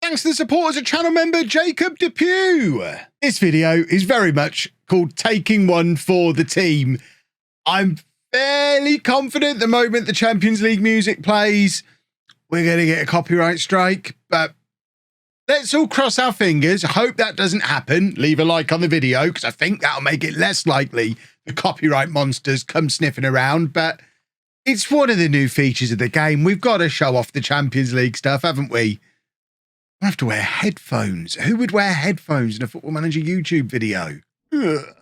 Thanks to the supporters of channel member Jacob Depew. This video is very much called Taking One for the Team. I'm fairly confident the moment the Champions League music plays, we're going to get a copyright strike, but let's all cross our fingers. I hope that doesn't happen. Leave a like on the video because I think that'll make it less likely the copyright monsters come sniffing around, but it's one of the new features of the game. We've got to show off the Champions League stuff, haven't we? I have to wear headphones. Who would wear headphones in a Football Manager YouTube video? Ugh.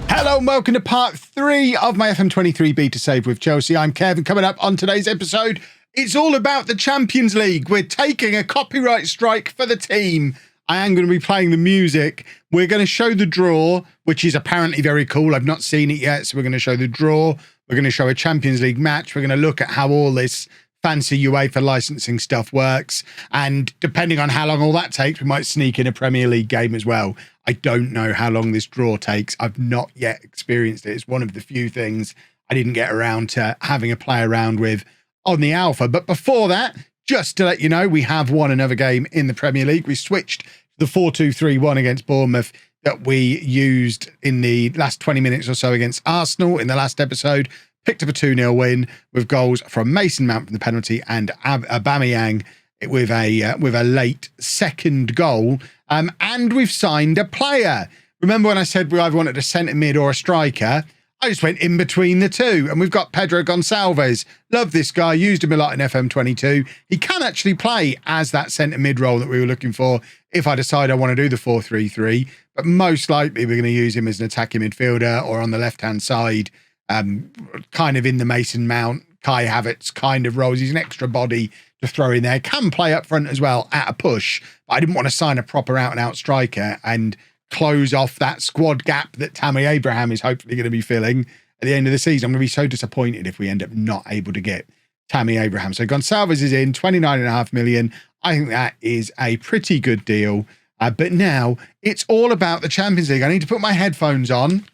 Hello and welcome to part 3 of my FM23 beta save with Chelsea. I'm Kevin. Coming up on today's episode, it's all about the Champions League. We're taking a copyright strike for the team. I am going to be playing the music. We're going to show the draw, which is apparently very cool. I've not seen it yet, so we're going to show the draw. We're going to show a Champions League match. We're going to look at how all this fancy UEFA licensing stuff works. And depending on how long all that takes, we might sneak in a Premier League game as well. I don't know how long this draw takes. I've not yet experienced it. It's one of the few things I didn't get around to having a play around with on the alpha. But before that, just to let you know, we have won another game in the Premier League. We switched the 4-2-3-1 against Bournemouth that we used in the last 20 minutes or so against Arsenal in the last episode. Picked up a 2-0 win with goals from Mason Mount from the penalty and Aubameyang with a late second goal. And we've signed a player. Remember when I said we either wanted a centre mid or a striker? I just went in between the two, and we've got Pedro Gonçalves. Love this guy, used him a lot in FM22. He can actually play as that centre mid role that we were looking for if I decide I want to do the 4-3-3, but most likely we're going to use him as an attacking midfielder or on the left-hand side, kind of in the Mason Mount, Kai Havertz kind of roles. He's an extra body to throw in there. Can play up front as well at a push, but I didn't want to sign a proper out-and-out striker and close off that squad gap that Tammy Abraham is hopefully going to be filling at the end of the season. I'm going to be so disappointed if we end up not able to get Tammy Abraham. So Gonçalves is in, 29.5 million. I think that is a pretty good deal. But now it's all about the Champions League. I need to put my headphones on.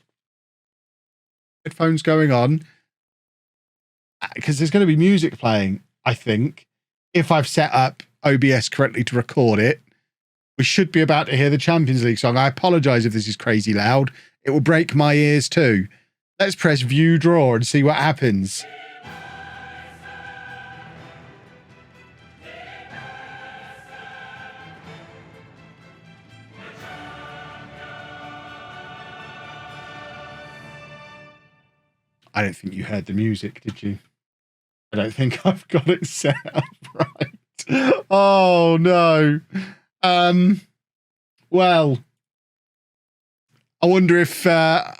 Headphones going on. Because there's going to be music playing, I think. If I've set up OBS correctly to record it, we should be about to hear the Champions League song. I apologise if this is crazy loud. It will break my ears too. Let's press view draw and see what happens. I don't think you heard the music, did you? I don't think I've got it set up right. Oh, no. Well, I wonder if future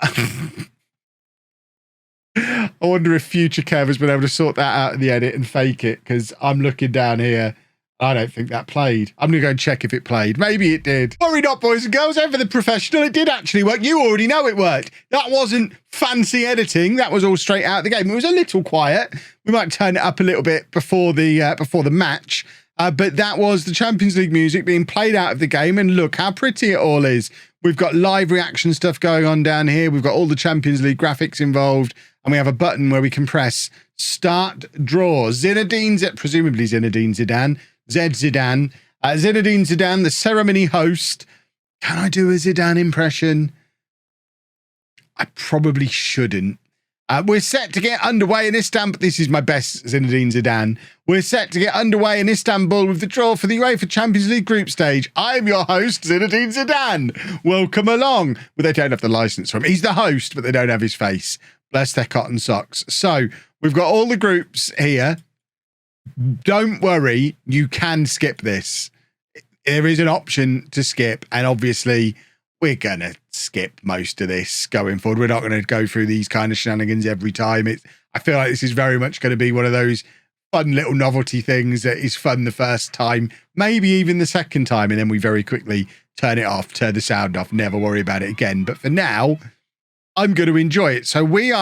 Kev has been able to sort that out in the edit and fake it, because I'm looking down here. I don't think that played. I'm going to go and check if it played. Maybe it did. Worry not, boys and girls. Over the professional, it did actually work. You already know it worked. That wasn't fancy editing. That was all straight out of the game. It was a little quiet. We might turn it up a little bit before the match. But that was the Champions League music being played out of the game. And look how pretty it all is. We've got live reaction stuff going on down here. We've got all the Champions League graphics involved. And we have a button where we can press start draw. Presumably Zinedine Zidane. Zinedine Zidane, the ceremony host. Can I do a Zidane impression? I probably shouldn't. We're set to get underway in Istanbul. This is my best Zinedine Zidane. We're set to get underway in Istanbul with the draw for the UEFA Champions League group stage. I'm your host, Zinedine Zidane. Welcome along. Well, they don't have the license from him. He's the host, but they don't have his face. Bless their cotton socks. So we've got all the groups here. Don't worry, you can skip this. There is an option to skip, and obviously we're going to skip most of this going forward. We're not going to go through these kind of shenanigans every time. I feel like this is very much going to be one of those fun little novelty things that is fun the first time, maybe even the second time, and then we very quickly turn it off, turn the sound off, never worry about it again. But for now, I'm going to enjoy it. So we're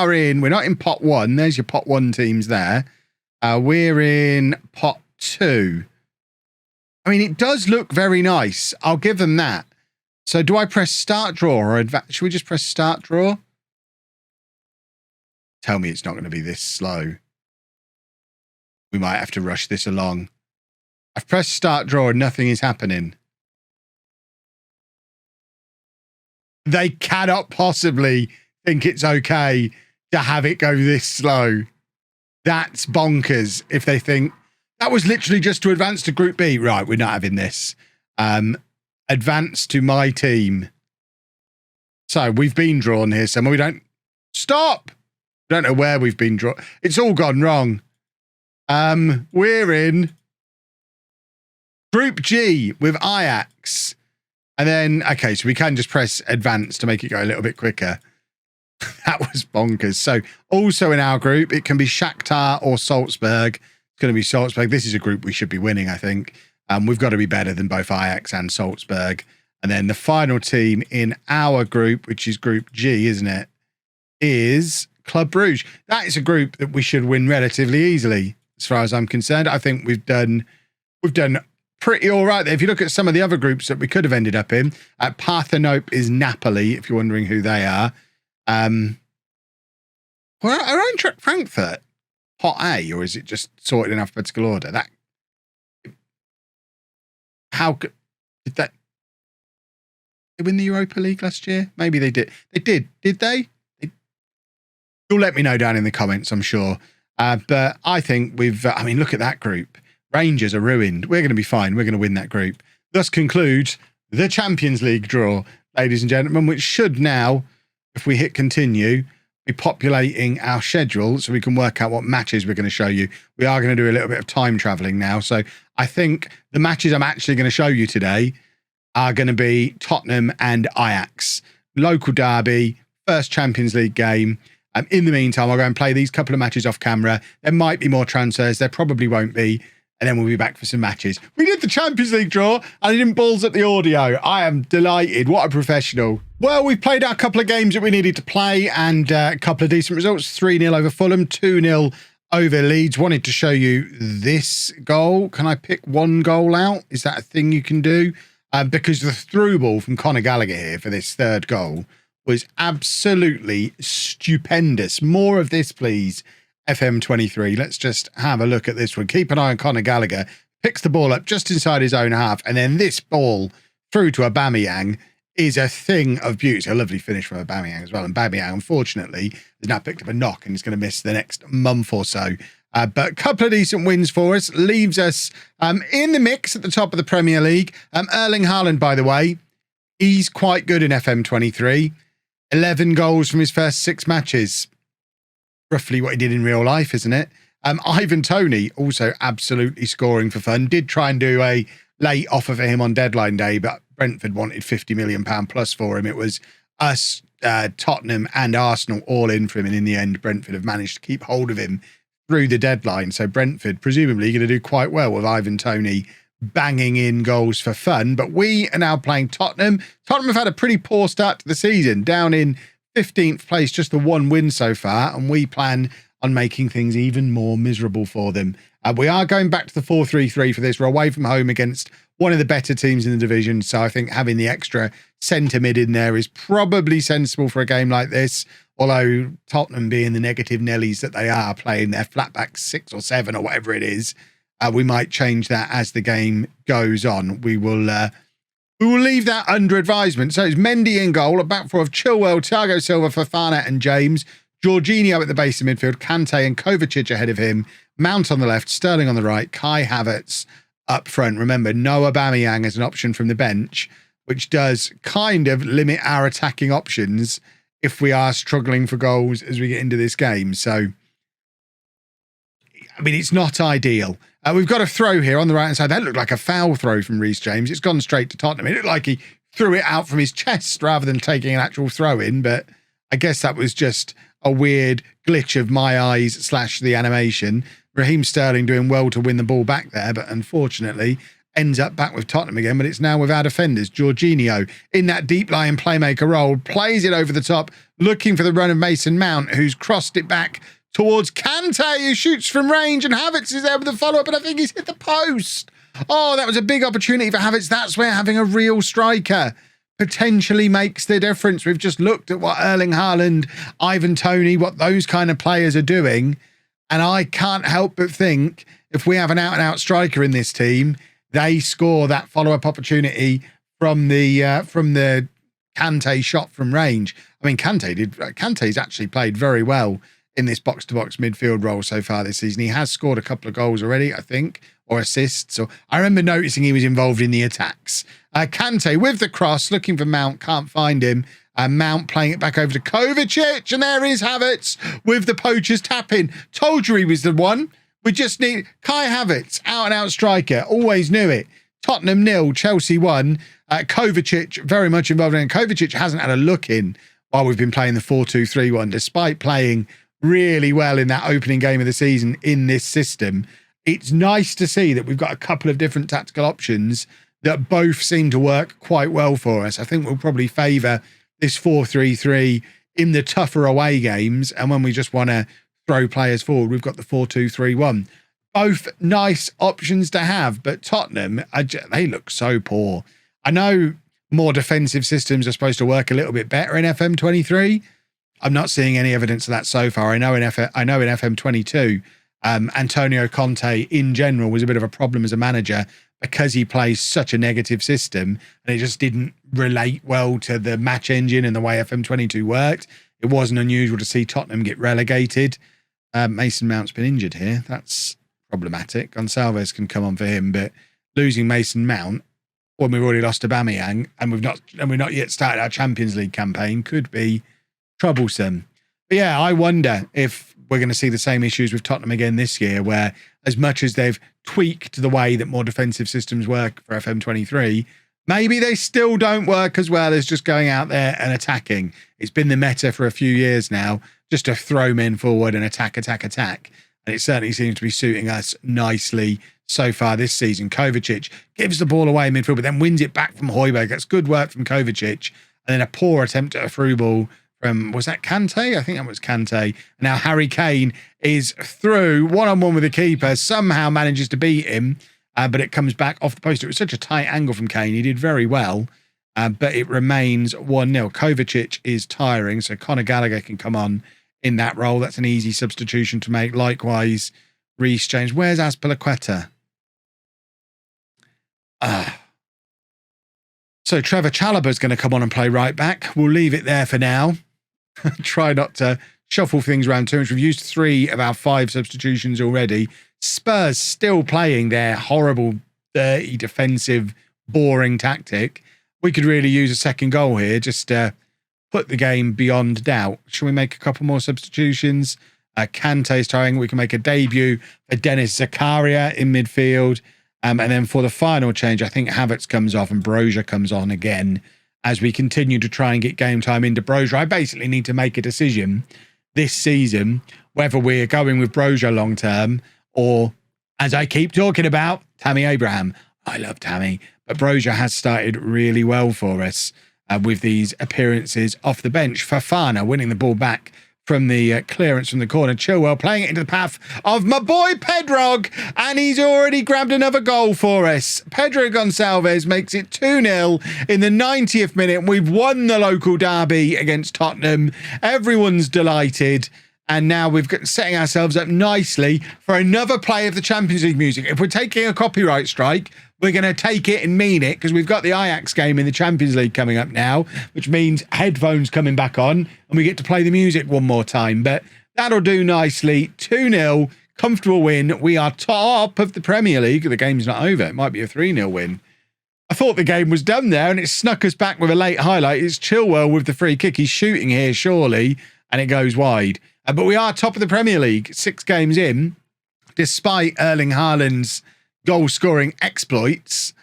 not in pot 1. There's your pot 1 teams there. We're in pot 2. I mean, it does look very nice. I'll give them that. So do I press start draw or should we just press start draw? Tell me it's not going to be this slow. We might have to rush this along. I've pressed start draw and nothing is happening. They cannot possibly think it's okay to have it go this slow. That's bonkers if they think that was literally just to advance to Group B. Right, we're not having this. Advance to my team. So we've been drawn here somewhere. We don't... Stop! Don't know where we've been drawn. It's all gone wrong. We're in Group G with Ajax. And then, okay, so we can just press advance to make it go a little bit quicker. That was bonkers. So also in our group, it can be Shakhtar or Salzburg. It's going to be Salzburg. This is a group we should be winning, I think. We've got to be better than both Ajax and Salzburg. And then the final team in our group, which is Group G, isn't it, is Club Brugge. That is a group that we should win relatively easily, as far as I'm concerned. I think we've done pretty all right there. If you look at some of the other groups that we could have ended up in, Parthenope is Napoli, if you're wondering who they are. Well, are Eintracht Frankfurt Pot A, or is it just sorted in alphabetical order? That how did that they win the Europa League last year? Maybe they did. They did. Did they? You'll let me know down in the comments, I'm sure. But I think we've. I mean, look at that group. Rangers are ruined. We're going to be fine. We're going to win that group. Thus concludes the Champions League draw, ladies and gentlemen, which should now, if we hit continue, be populating our schedule so we can work out what matches we're going to show you. We are going to do a little bit of time traveling now. So I think the matches I'm actually going to show you today are going to be Tottenham and Ajax. Local derby, first Champions League game. In the meantime, I'll go and play these couple of matches off camera. There might be more transfers. There probably won't be. And then we'll be back for some matches. We did the Champions League draw and I didn't balls up the audio. I am delighted. What a professional. Well, we've played our couple of games that we needed to play and a couple of decent results. 3-0 over Fulham, 2-0 over Leeds. Wanted to show you this goal. Can I pick one goal out? Is that a thing you can do? Because the through ball from Conor Gallagher here for this third goal was absolutely stupendous. More of this, please. FM23. Let's just have a look at this one. Keep an eye on Conor Gallagher. Picks the ball up just inside his own half. And then this ball through to Aubameyang is a thing of beauty. It's a lovely finish from Aubameyang as well. And Aubameyang, unfortunately, has now picked up a knock and is going to miss the next month or so. But a couple of decent wins for us. Leaves us in the mix at the top of the Premier League. Erling Haaland, by the way, he's quite good in FM23. 11 goals from his first 6 matches. Roughly what he did in real life, isn't it? Ivan Toney also absolutely scoring for fun. Did try and do a late offer for him on deadline day, but Brentford wanted £50 million plus for him. It was us, Tottenham and Arsenal all in for him. And in the end, Brentford have managed to keep hold of him through the deadline. So Brentford presumably going to do quite well with Ivan Toney banging in goals for fun. But we are now playing Tottenham. Tottenham have had a pretty poor start to the season, down in 15th place, just the one win so far, and we plan on making things even more miserable for them. We are going back to the 4-3-3 for this. We're away from home against one of the better teams in the division, so I think having the extra centre mid in there is probably sensible for a game like this, although Tottenham, being the negative Nellies that they are, playing their flatback 6 or 7 or whatever it is, we might change that as the game goes on. We will leave that under advisement. So it's Mendy in goal, a back four of Chilwell, Thiago Silva, Fofana and James. Jorginho at the base of midfield, Kante and Kovacic ahead of him. Mount on the left, Sterling on the right, Kai Havertz up front. Remember, no Aubameyang as an option from the bench, which does kind of limit our attacking options if we are struggling for goals as we get into this game. So, I mean, it's not ideal. We've got a throw here on the right-hand side. That looked like a foul throw from Reece James. It's gone straight to Tottenham. It looked like he threw it out from his chest rather than taking an actual throw in, but I guess that was just a weird glitch of my eyes / the animation. Raheem Sterling doing well to win the ball back there, but unfortunately ends up back with Tottenham again, but it's now with our defenders. Jorginho in that deep-lying playmaker role, plays it over the top, looking for the run of Mason Mount, who's crossed it back towards Kante, who shoots from range, and Havertz is there with the follow-up, and I think he's hit the post. Oh, that was a big opportunity for Havertz. That's where having a real striker potentially makes the difference. We've just looked at what Erling Haaland, Ivan Toney, what those kind of players are doing, and I can't help but think if we have an out-and-out striker in this team, they score that follow-up opportunity from the Kante shot from range. I mean, Kante's actually played very well in this box-to-box midfield role so far this season. He has scored a couple of goals already, I think, or assists. So I remember noticing he was involved in the attacks. Kante with the cross, looking for Mount, can't find him. Mount playing it back over to Kovacic, and there is Havertz with the poachers tapping. Told you he was the one. We just need Kai Havertz, out-and-out striker. Always knew it. Tottenham 0, Chelsea 1. Kovacic very much involved in it. Kovacic hasn't had a look in while we've been playing the 4-2-3-1, despite playing really well in that opening game of the season in this system. It's nice to see that we've got a couple of different tactical options that both seem to work quite well for us. I think we'll probably favour this 4-3-3 in the tougher away games, and when we just want to throw players forward, we've got the 4-2-3-1. Both nice options to have, but Tottenham, they look so poor. I know more defensive systems are supposed to work a little bit better in FM23. I'm not seeing any evidence of that so far. I know in FM22, Antonio Conte in general was a bit of a problem as a manager because he plays such a negative system and it just didn't relate well to the match engine and the way FM22 worked. It wasn't unusual to see Tottenham get relegated. Mason Mount's been injured here. That's problematic. Gonçalves can come on for him, but losing Mason Mount when we've already lost Aubameyang and we've not yet started our Champions League campaign could be troublesome. But yeah, I wonder if we're going to see the same issues with Tottenham again this year, where as much as they've tweaked the way that more defensive systems work for FM23, maybe they still don't work as well as just going out there and attacking. It's been the meta for a few years now, just to throw men forward and attack. And it certainly seems to be suiting us nicely so far this season. Kovacic gives the ball away in midfield, but then wins it back from Højbjerg. That's good work from Kovacic. And then a poor attempt at a through ball from, was that Kante? I think that was Kante. Now Harry Kane is through, one-on-one with the keeper, somehow manages to beat him, but it comes back off the post. It was such a tight angle from Kane. He did very well, but it remains 1-0. Kovacic is tiring, so Conor Gallagher can come on in that role. That's an easy substitution to make. Likewise, Reece James. Where's Azpilicueta? So Trevor Chalobah's going to come on and play right back. We'll leave it there for now. Try not to shuffle things around too much. We've used 3 of our 5 substitutions already. Spurs still playing their horrible, dirty, defensive, boring tactic. We could really use a second goal here, just to put the game beyond doubt. Shall we make a couple more substitutions? Kante's trying. We can make a debut for Dennis Zakaria in midfield. And then for the final change, I think Havertz comes off and Broja comes on again as we continue to try and get game time into Broja. I basically need to make a decision this season whether we're going with Broja long term or, as I keep talking about, Tammy Abraham. I love Tammy, but Broja has started really well for us with these appearances off the bench. Fofana winning the ball back from the clearance from the corner. Chilwell playing it into the path of my boy Pedro, and he's already grabbed another goal for us. Pedro Gonçalves makes it 2-0 in the 90th minute. We've won the local derby against Tottenham. Everyone's delighted. And now we've got setting ourselves up nicely for another play of the Champions League music. If we're taking a copyright strike, we're going to take it and mean it, because we've got the Ajax game in the Champions League coming up now, which means headphones coming back on and we get to play the music one more time. But that'll do nicely. 2-0, comfortable win. We are top of the Premier League. The game's not over. It might be a 3-0 win. I thought the game was done there, and it snuck us back with a late highlight. It's Chilwell with the free kick. He's shooting here, surely, and it goes wide. But we are top of the Premier League, 6 games in, despite Erling Haaland's goal-scoring exploits.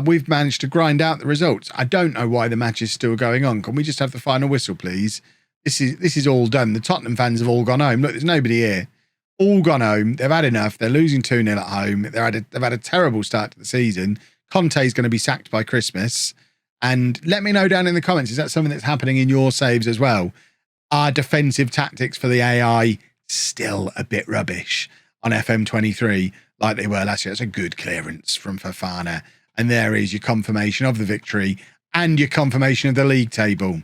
We've managed to grind out the results. I don't know why the match is still going on. Can we just have the final whistle, please? This is all done. The Tottenham fans have all gone home. Look, there's nobody here. All gone home. They've had enough. They're losing 2-0 at home. They've had a terrible start to the season. Conte's going to be sacked by Christmas. And let me know down in the comments, is that something that's happening in your saves as well? Are defensive tactics for the AI still a bit rubbish on FM23 like they were last year? That's a good clearance from Fofana. And there is your confirmation of the victory and your confirmation of the league table.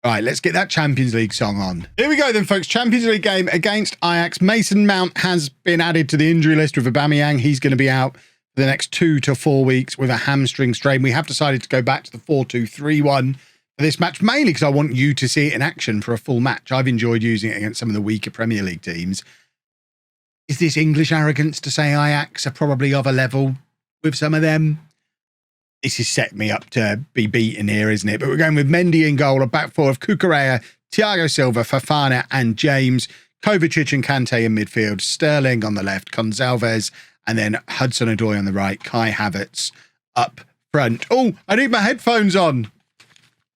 Right, let's get that Champions League song on. Here we go then, folks. Champions League game against Ajax. Mason Mount has been added to the injury list with Aubameyang. He's going to be out for the next 2 to 4 weeks with a hamstring strain. We have decided to go back to the 4-2-3-1 for this match, mainly because I want you to see it in action for a full match. I've enjoyed using it against some of the weaker Premier League teams. Is this English arrogance to say Ajax are probably of a level with some of them? This has set me up to be beaten here, isn't it? But we're going with Mendy in goal, a back four of Cucurella, Thiago Silva, Fofana and James, Kovacic and Kante in midfield, Sterling on the left, Gonçalves, and then Hudson-Odoi on the right, Kai Havertz up front. Oh, I need my headphones on.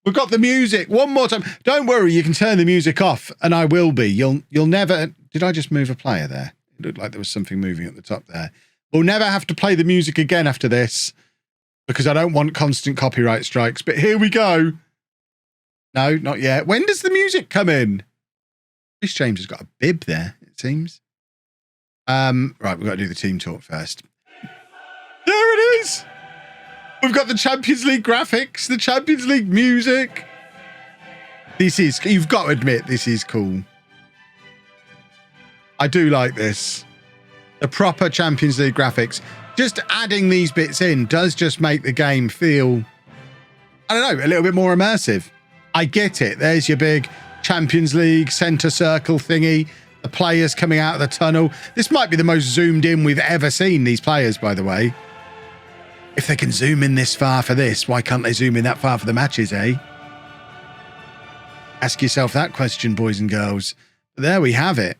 We've got the music. One more time. Don't worry, you can turn the music off, and I will be. You'll never... Did I just move a player there? It looked like there was something moving at the top there. We'll never have to play the music again after this, because I don't want constant copyright strikes. But here we go. No, not yet. When does the music come in? Chris James has got a bib there, it seems. Right, we've got to do the team talk first. There it is. We've got the Champions League graphics, the Champions League music. This is, you've got to admit, this is cool. I do like this. The proper Champions League graphics. Just adding these bits in does just make the game feel, I don't know, a little bit more immersive. I get it. There's your big Champions League centre circle thingy. The players coming out of the tunnel. This might be the most zoomed in we've ever seen these players, by the way. If they can zoom in this far for this, why can't they zoom in that far for the matches, eh? Ask yourself that question, boys and girls. But there we have it.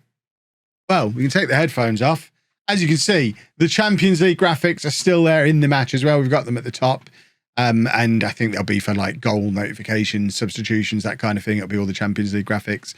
Well, we can take the headphones off. As you can see, the Champions League graphics are still there in the match as well. We've got them at the top. And I think they'll be for like goal notifications, substitutions, that kind of thing. It'll be all the Champions League graphics.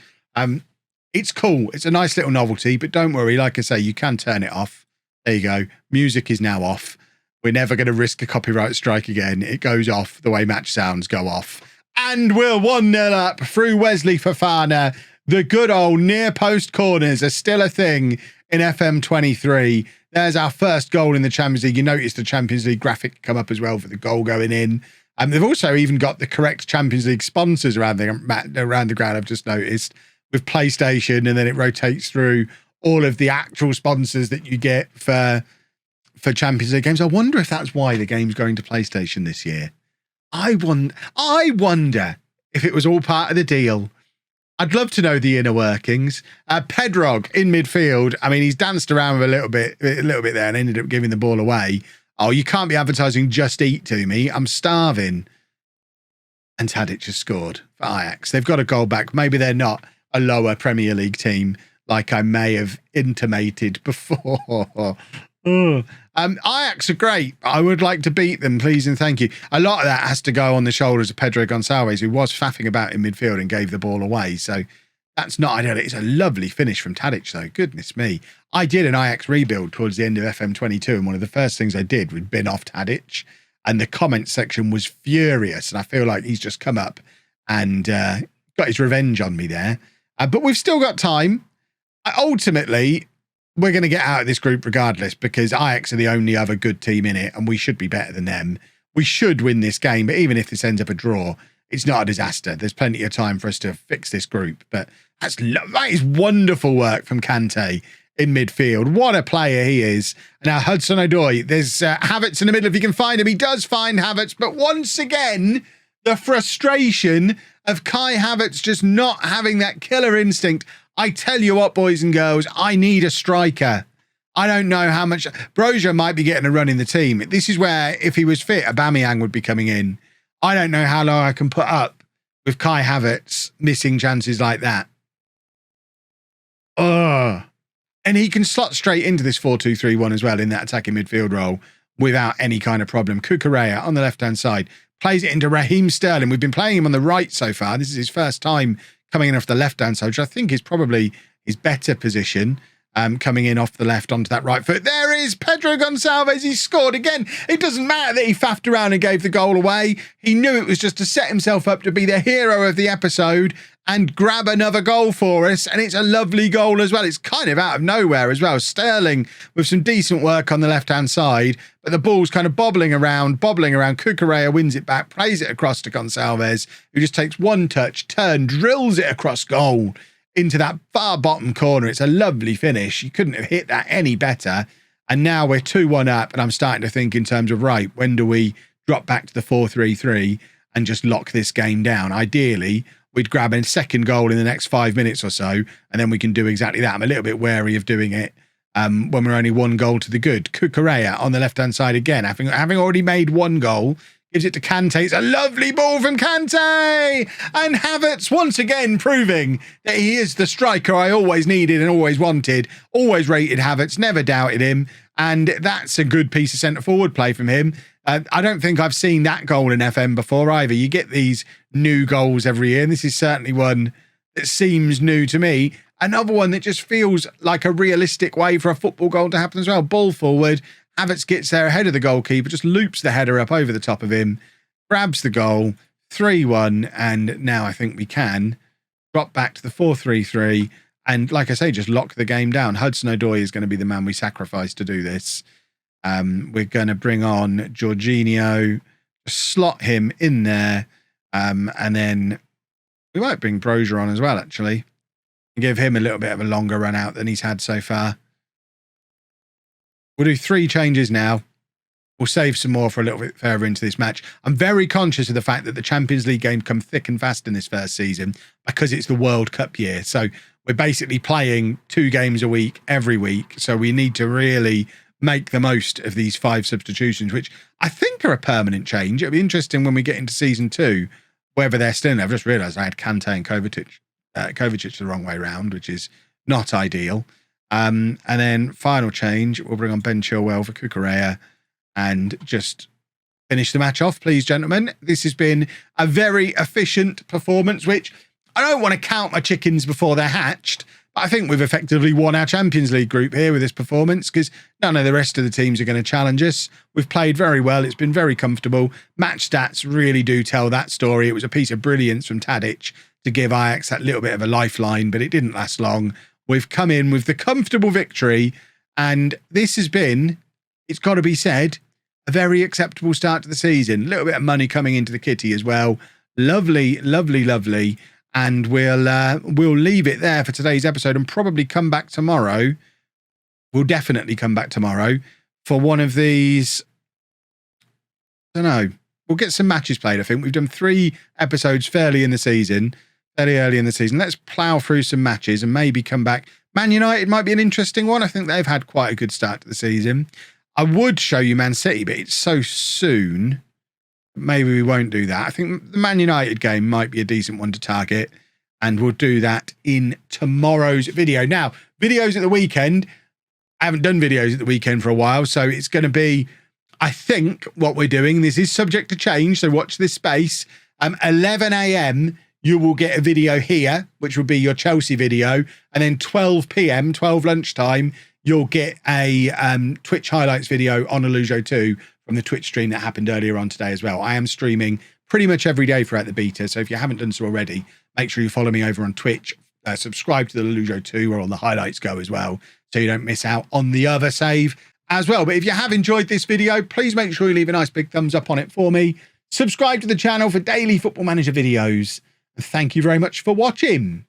It's cool. It's a nice little novelty, but don't worry. Like I say, you can turn it off. There you go. Music is now off. We're never going to risk a copyright strike again. It goes off the way match sounds go off. And we're 1-0 up through Wesley Fofana. The good old near post corners are still a thing in FM23. There's our first goal in the Champions League. You notice the Champions League graphic come up as well for the goal going in. They've also even got the correct Champions League sponsors around the ground, I've just noticed, with PlayStation, and then it rotates through all of the actual sponsors that you get for Champions League games. I wonder if that's why the game's going to PlayStation this year. I wonder if it was all part of the deal. I'd love to know the inner workings. Pedrog in midfield. I mean, he's danced around with a little bit there and ended up giving the ball away. Oh, you can't be advertising Just Eat to me. I'm starving. And Tadic has scored for Ajax. They've got a goal back. Maybe they're not a lower Premier League team like I may have intimated before. Ajax are great. I would like to beat them, please and thank you. A lot of that has to go on the shoulders of Pedro Gonçalves, who was faffing about in midfield and gave the ball away. So that's not ideal. It's a lovely finish from Tadic, though. Goodness me. I did an Ajax rebuild towards the end of FM22, and one of the first things I did was bin off Tadic, and the comment section was furious. And I feel like he's just come up and got his revenge on me there. But we've still got time. Ultimately, we're going to get out of this group regardless, because Ajax are the only other good team in it, and we should be better than them. We should win this game, but even if this ends up a draw, it's not a disaster. There's plenty of time for us to fix this group. But that is wonderful work from Kante in midfield. What a player he is. Now, Hudson-Odoi, there's Havertz in the middle. If he can find him, he does find Havertz. But once again, the frustration of Kai Havertz just not having that killer instinct. I tell you what, boys and girls, I need a striker. I don't know how much... Brozier might be getting a run in the team. This is where, if he was fit, Aubameyang would be coming in. I don't know how long I can put up with Kai Havertz missing chances like that. Ugh. And he can slot straight into this 4-2-3-1 as well in that attacking midfield role without any kind of problem. Cucurella on the left-hand side plays it into Raheem Sterling. We've been playing him on the right so far. This is his first time coming in off the left-hand side, which I think is probably his better position. coming in off the left onto that right foot. There is Pedro Gonçalves. He scored again. It doesn't matter that he faffed around and gave the goal away. He knew it was just to set himself up to be the hero of the episode and grab another goal for us. And it's a lovely goal as well. It's kind of out of nowhere as well. Sterling with some decent work on the left-hand side, but the ball's kind of bobbling around. Cucurella wins it back, plays it across to Gonçalves, who just takes one touch, turn, drills it across goal into that far bottom corner. It's a lovely finish. You couldn't have hit that any better. And now we're 2-1 up, and I'm starting to think in terms of, right, when do we drop back to the 4-3-3 and just lock this game down? Ideally, we'd grab a second goal in the next 5 minutes or so, and then we can do exactly that. I'm a little bit wary of doing it when we're only 1 goal to the good. Cucurella on the left-hand side again, having already made 1 goal, gives it to Kante. It's a lovely ball from Kante! And Havertz once again proving that he is the striker I always needed and always wanted. Always rated Havertz, never doubted him. And that's a good piece of centre-forward play from him. I don't think I've seen that goal in FM before either. You get these new goals every year, and this is certainly one that seems new to me. Another one that just feels like a realistic way for a football goal to happen as well. Ball forward. Havertz gets there ahead of the goalkeeper, just loops the header up over the top of him, grabs the goal, 3-1, and now I think we can drop back to the 4-3-3 and, like I say, just lock the game down. Hudson-Odoi is going to be the man we sacrifice to do this. We're going to bring on Jorginho, slot him in there, and then we might bring Brozier on as well, actually, and give him a little bit of a longer run out than he's had so far. We'll do 3 changes now. We'll save some more for a little bit further into this match. I'm very conscious of the fact that the Champions League game come thick and fast in this first season because it's the World Cup year. So we're basically playing 2 games a week every week. So we need to really make the most of these 5 substitutions, which I think are a permanent change. It'll be interesting when we get into season 2, whether they're still in. I've just realised I had Kante and Kovacic the wrong way round, which is not ideal. And then final change, we'll bring on Ben Chilwell for Cucurella and just finish the match off, please, gentlemen. This has been a very efficient performance, which I don't want to count my chickens before they're hatched, but I think we've effectively won our Champions League group here with this performance because none of the rest of the teams are going to challenge us. We've played very well. It's been very comfortable. Match stats really do tell that story. It was a piece of brilliance from Tadic to give Ajax that little bit of a lifeline, but it didn't last long. We've come in with the comfortable victory, and this has been, it's got to be said, a very acceptable start to the season. A little bit of money coming into the kitty as well. Lovely, lovely, lovely. And we'll leave it there for today's episode and probably come back tomorrow. We'll definitely come back tomorrow for one of these. I don't know. We'll get some matches played, I think. We've done 3 episodes fairly early in the season. Let's plough through some matches and maybe come back. Man United might be an interesting one. I think they've had quite a good start to the season. I would show you Man City, but it's so soon. Maybe we won't do that. I think the Man United game might be a decent one to target, and we'll do that in tomorrow's video. Now, videos at the weekend. I haven't done videos at the weekend for a while, so it's going to be, I think, what we're doing. This is subject to change, so watch this space. 11 a.m., you will get a video here, which will be your Chelsea video. And then 12 p.m, 12 lunchtime, you'll get a Twitch highlights video on LOLLUJO 2 from the Twitch stream that happened earlier on today as well. I am streaming pretty much every day throughout the beta. So if you haven't done so already, make sure you follow me over on Twitch. Subscribe to the LOLLUJO 2 where all the highlights go as well, so you don't miss out on the other save as well. But if you have enjoyed this video, please make sure you leave a nice big thumbs up on it for me. Subscribe to the channel for daily Football Manager videos. Thank you very much for watching.